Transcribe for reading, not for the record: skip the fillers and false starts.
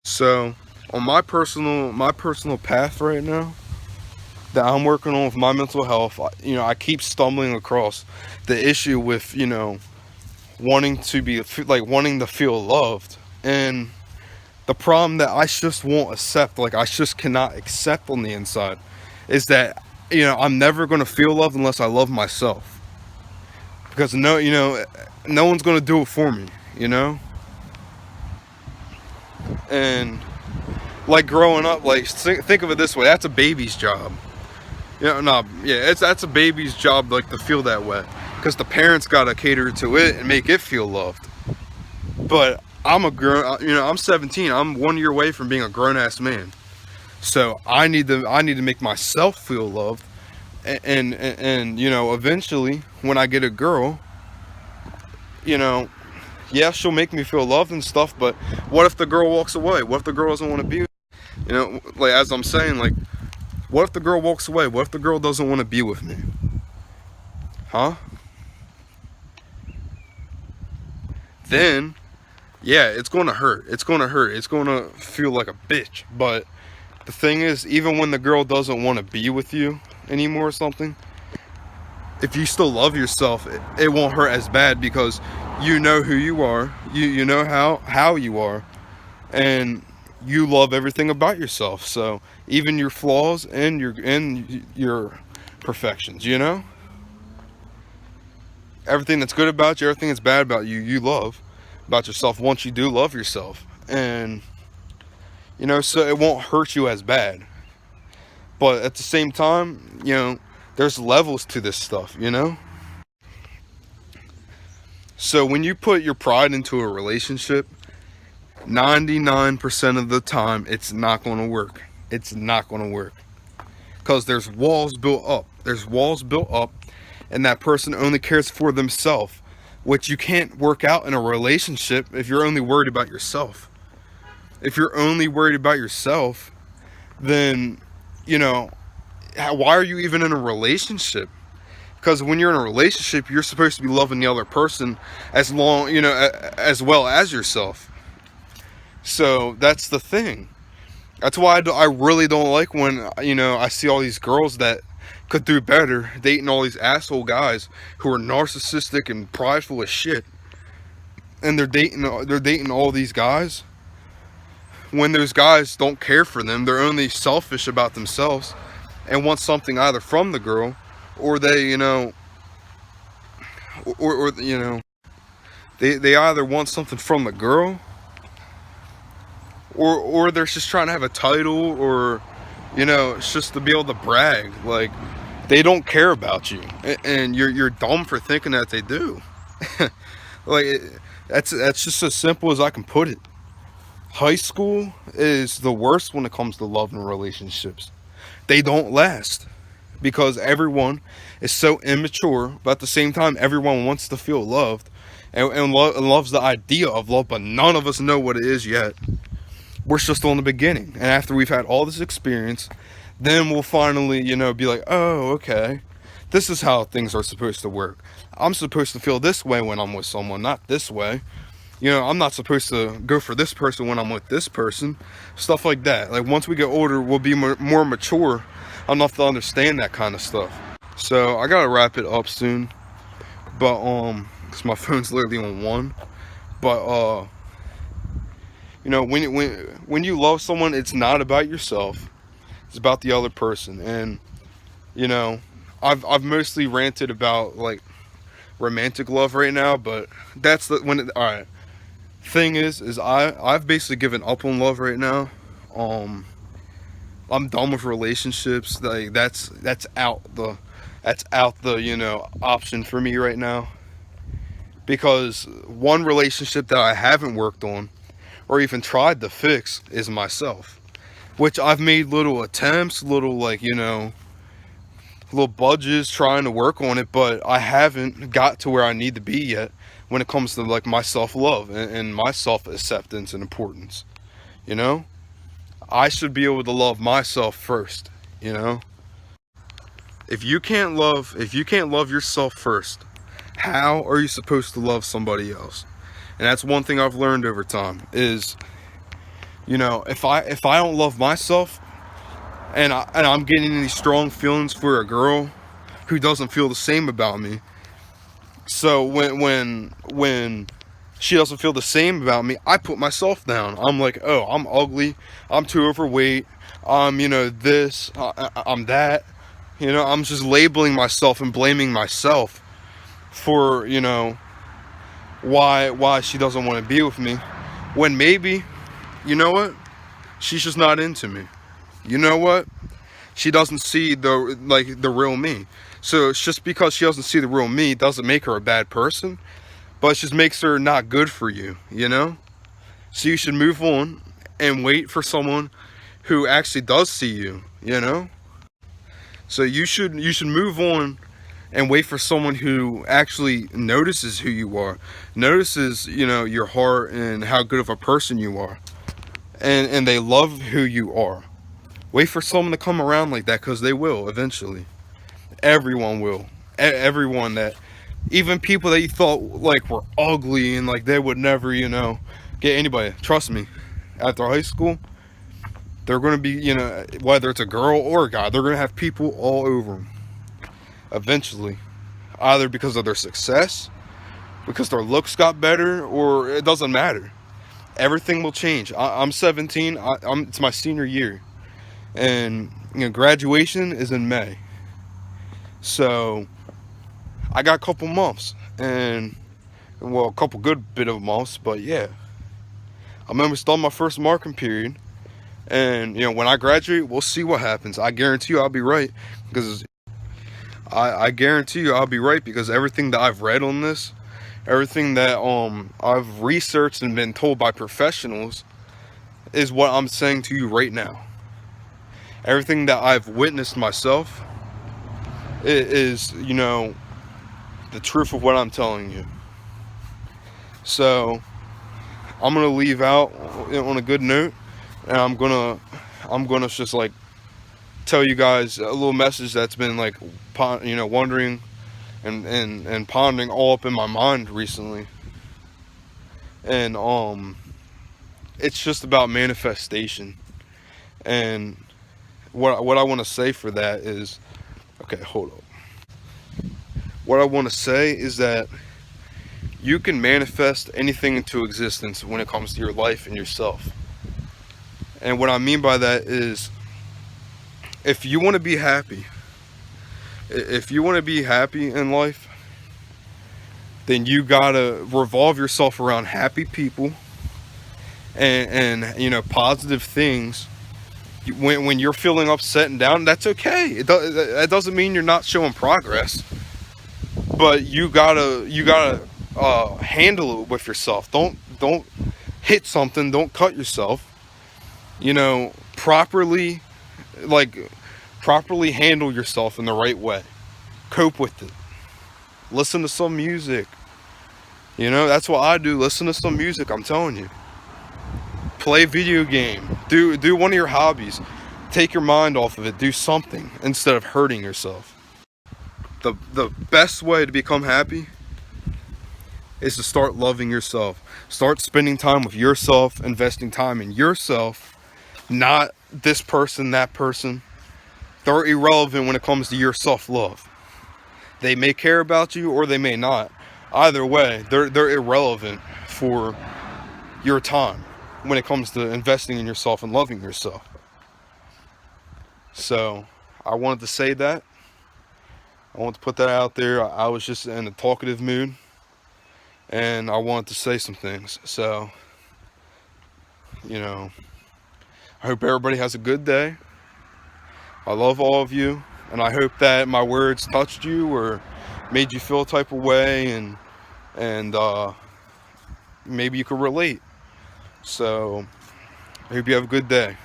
So on my personal path right now that I'm working on with my mental health, I keep stumbling across the issue with, wanting to be like wanting to feel loved. And the problem that I just won't accept, like I just cannot accept on the inside, is that I'm never going to feel loved unless I love myself. Because no one's going to do it for me, and like growing up, like think of it this way, that's a baby's job. No, yeah, that's a baby's job, like to feel that way, because the parents gotta cater to it and make it feel loved. But I'm a grown, I'm 17. I'm 1 year away from being a grown ass man. So I need to make myself feel loved, and eventually when I get a girl, you know, yeah, she'll make me feel loved and stuff. But what if the girl walks away? What if the girl doesn't want to be? Like as I'm saying, like, what if the girl walks away? What if the girl doesn't want to be with me? Huh? Then, yeah, it's going to hurt. It's going to hurt. It's going to feel like a bitch. But the thing is, even when the girl doesn't want to be with you anymore or something, if you still love yourself, it won't hurt as bad, because you know who you are. You know how you are, and you love everything about yourself. So even your flaws and your perfections, everything that's good about you, everything that's bad about you, you love about yourself once you do love yourself. And so it won't hurt you as bad. But at the same time, there's levels to this stuff. So when you put your pride into a relationship, 99% of the time it's not going to work. It's not going to work, because there's walls built up. There's walls built up, and that person only cares for themselves, which you can't work out in a relationship if you're only worried about yourself. If you're only worried about yourself, then, why are you even in a relationship? Because when you're in a relationship, you're supposed to be loving the other person as as well as yourself. So that's the thing. That's why I really don't like when, I see all these girls that could do better dating all these asshole guys who are narcissistic and prideful as shit. And they're dating all these guys when those guys don't care for them. They're only selfish about themselves and want something either from the girl, or they, they either want something from the girl, or they're just trying to have a title, or it's just to be able to brag. Like, they don't care about you, and you're dumb for thinking that they do. Like, that's just as simple as I can put it. High school is the worst when it comes to love and relationships. They don't last, because everyone is so immature, but at the same time everyone wants to feel loved, and loves the idea of love, but none of us know what it is yet. We're just on the beginning, and after we've had all this experience, then we'll finally, be like, oh, okay, this is how things are supposed to work. I'm supposed to feel this way when I'm with someone, not this way. I'm not supposed to go for this person when I'm with this person. Stuff like that. Like, once we get older, we'll be more mature enough to understand that kind of stuff. So I gotta wrap it up soon, but because my phone's literally on one. But when you love someone, it's not about yourself. It's about the other person. And I've mostly ranted about, like, romantic love right now, but that's all right. Thing is I've basically given up on love right now. I'm done with relationships. Like, that's out the option for me right now, because one relationship that I haven't worked on or even tried to fix is myself, which I've made little attempts, little, like, little budgets trying to work on it, but I haven't got to where I need to be yet when it comes to, like, my self-love and my self-acceptance and importance. I should be able to love myself first. If you can't love yourself first, how are you supposed to love somebody else? And that's one thing I've learned over time, is You know, if I don't love myself, and I'm getting these strong feelings for a girl who doesn't feel the same about me. So when she doesn't feel the same about me, I put myself down. I'm like, oh, I'm ugly, I'm too overweight, I'm, you know, this, I'm that. You know, I'm just labeling myself and blaming myself for, you know, why she doesn't want to be with me, when maybe, you know what, she's just not into me. You know what, she doesn't see the real me. So it's just because she doesn't see the real me doesn't make her a bad person, but it just makes her not good for you, you know? So you should move on and wait for someone who actually does see you, you know? So you should move on and wait for someone who actually notices who you are, notices, you know, your heart and how good of a person you are, and they love who you are. Wait for someone to come around like that, because they will eventually. Everyone will. Everyone, that, even people that you thought like were ugly and like they would never, you know, get anybody. Trust me, after high school, they're going to be, you know, whether it's a girl or a guy, they're going to have people all over them eventually, either because of their success, because their looks got better, or it doesn't matter. Everything will change. I'm 17. It's my senior year, and, you know, graduation is in May. So I got a couple months, and, well, a couple good bit of months, but yeah, I remember starting my first marking period. And, you know, when I graduate, we'll see what happens. I guarantee you I'll be right, because I guarantee you I'll be right, because everything that I've read on this, everything that I've researched and been told by professionals, is what I'm saying to you right now. Everything that I've witnessed myself is, you know, the truth of what I'm telling you. So I'm gonna leave out on a good note, and I'm gonna just like tell you guys a little message that's been like, you know, wondering and pondering all up in my mind recently. And it's just about manifestation. And what I want to say for that is, okay, hold up. What I want to say is that you can manifest anything into existence when it comes to your life and yourself. And what I mean by that is, if you want to be happy, in life, then you gotta revolve yourself around happy people and you know, positive things. When you're feeling upset and down, that's okay. That doesn't mean you're not showing progress, but you gotta handle it with yourself. Don't hit something. Don't cut yourself. You know, properly handle yourself in the right way. Cope with it. Listen to some music. You know, that's what I do. Listen to some music, I'm telling you. Play a video game. Do one of your hobbies. Take your mind off of it. Do something instead of hurting yourself. The best way to become happy is to start loving yourself. Start spending time with yourself, investing time in yourself, not this person, that person. They're irrelevant when it comes to your self-love. They may care about you or they may not. Either way, they're irrelevant for your time when it comes to investing in yourself and loving yourself. So I wanted to say that. I wanted to put that out there. I was just in a talkative mood, and I wanted to say some things. So, you know, I hope everybody has a good day. I love all of you, and I hope that my words touched you or made you feel a type of way, and maybe you could relate. So I hope you have a good day.